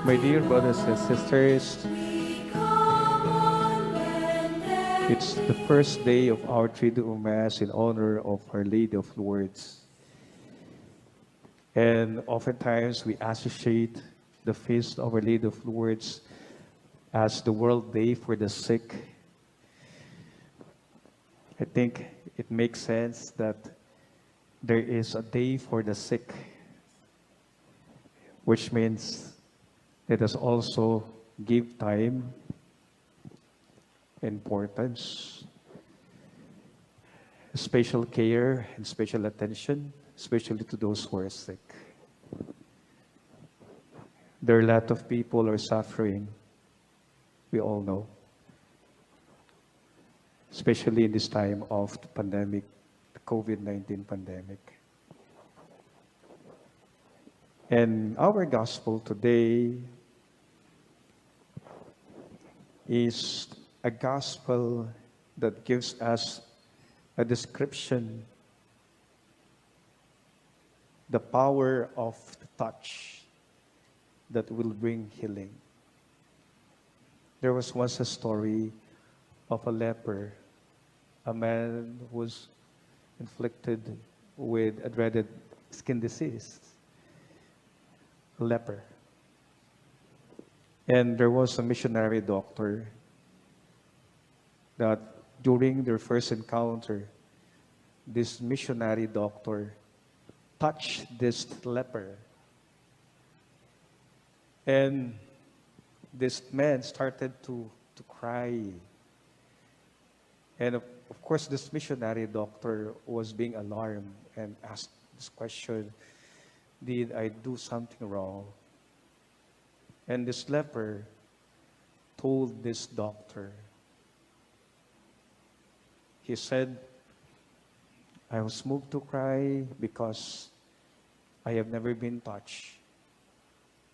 My dear brothers and sisters, it's the first day of our TRIDUUM Mass in honor of Our Lady of Lourdes. And oftentimes we associate the feast of Our Lady of Lourdes as the World Day for the Sick. I think it makes sense that there is a day for the sick, which means let us also give time, importance, special care, and special attention, especially to those who are sick. There are a lot of people who are suffering, we all know, especially in this time of the pandemic, the COVID-19 pandemic. And our gospel today is a gospel that gives us a description, the power of the touch that will bring healing. There was once a story of a leper, a man who was inflicted with a dreaded skin disease, a leper. And there was a missionary doctor that during their first encounter, this missionary doctor touched this leper. And this man started to cry. And of course, this missionary doctor was being alarmed and asked this question, did I do something wrong? And this leper told this doctor, he said, I was moved to cry because I have never been touched.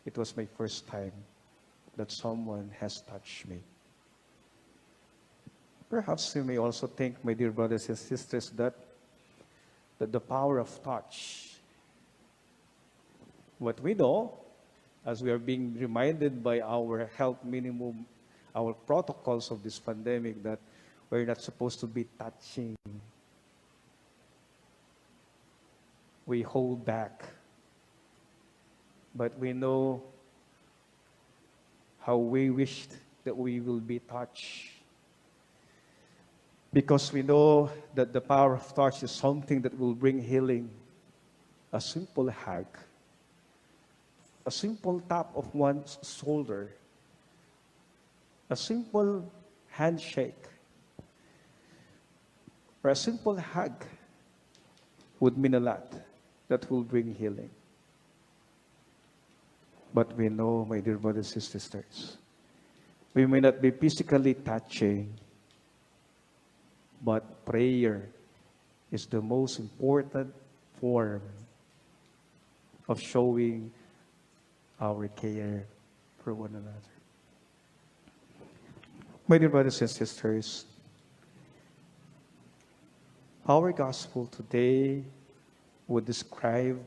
It was my first time that someone has touched me. Perhaps you may also think, my dear brothers and sisters, that the power of touch, what we know, as we are being reminded by our health minimum, our protocols of this pandemic, that we're not supposed to be touching. We hold back. But we know how we wished that we will be touched. Because we know that the power of touch is something that will bring healing. A simple hug, a simple tap of one's shoulder, a simple handshake, or a simple hug would mean a lot that will bring healing. But we know, my dear brothers and sisters, we may not be physically touching, but prayer is the most important form of showing our care for one another. My dear brothers and sisters, our gospel today would describe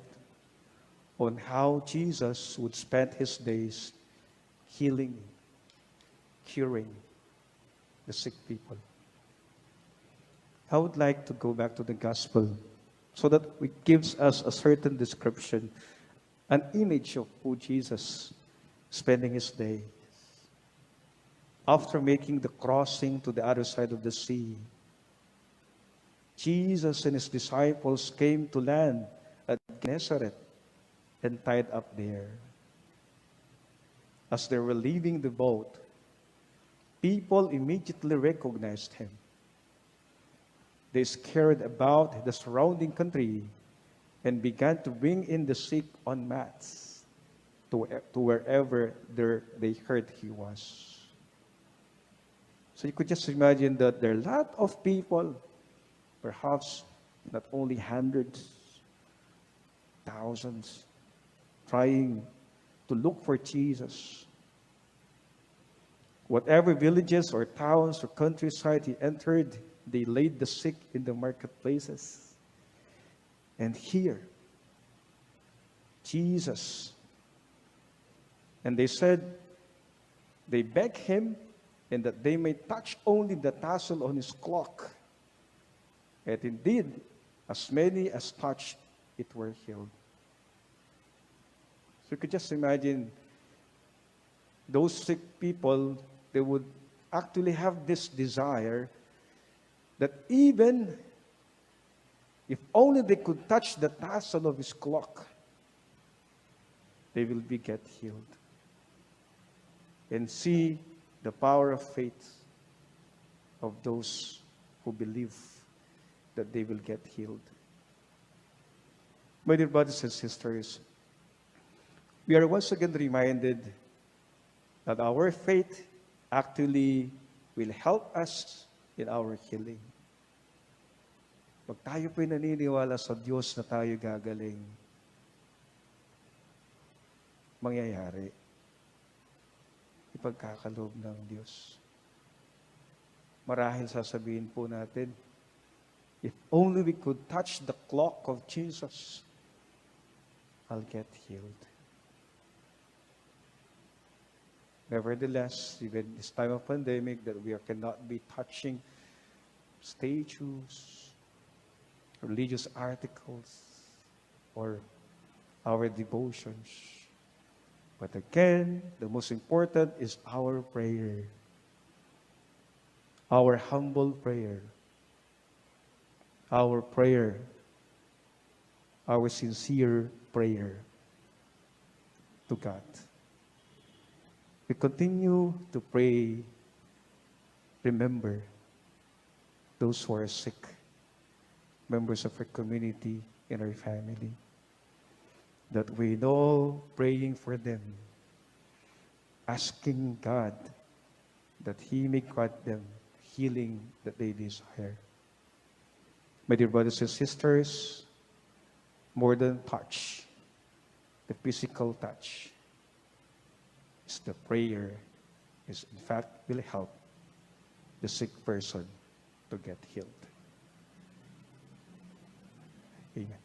on how Jesus would spend his days healing, curing the sick people. I would like to go back to the gospel so that it gives us a certain description, an image of who Jesus spending his days. After making the crossing to the other side of the sea, Jesus and his disciples came to land at Gennesaret and tied up there. As they were leaving the boat, people immediately recognized him. They scattered about the surrounding country and began to bring in the sick on mats to wherever they heard he was. So you could just imagine that there are a lot of people, perhaps not only hundreds, thousands, trying to look for Jesus. Whatever villages or towns or countryside he entered, they laid the sick in the marketplaces. And here, Jesus And they said, they begged him, and that they may touch only the tassel on his cloak. And indeed, as many as touched it were healed. So you could just imagine those sick people, they would actually have this desire that even if only they could touch the tassel of his cloak, they will be get healed. And see the power of faith of those who believe that they will get healed. My dear brothers and sisters, we are once again reminded that our faith actually will help us in our healing. Pag tayo po'y naniniwala sa Diyos na tayo gagaling, mangyayari. Ipagkakaloob ng Diyos. Marahil sasabihin po natin, if only we could touch the cloak of Jesus, I'll get healed. Nevertheless, even this time of pandemic, that we cannot be touching statues, religious articles, or our devotions. But again, the most important is our prayer. Our humble prayer. Our prayer. Our sincere prayer to God. We continue to pray. Remember those who are sick, members of our community and our family, that we know praying for them, asking God that He may grant them healing that they desire. My dear brothers and sisters, more than touch, the physical touch, is the prayer, is in fact will help the sick person to get healed. Amen.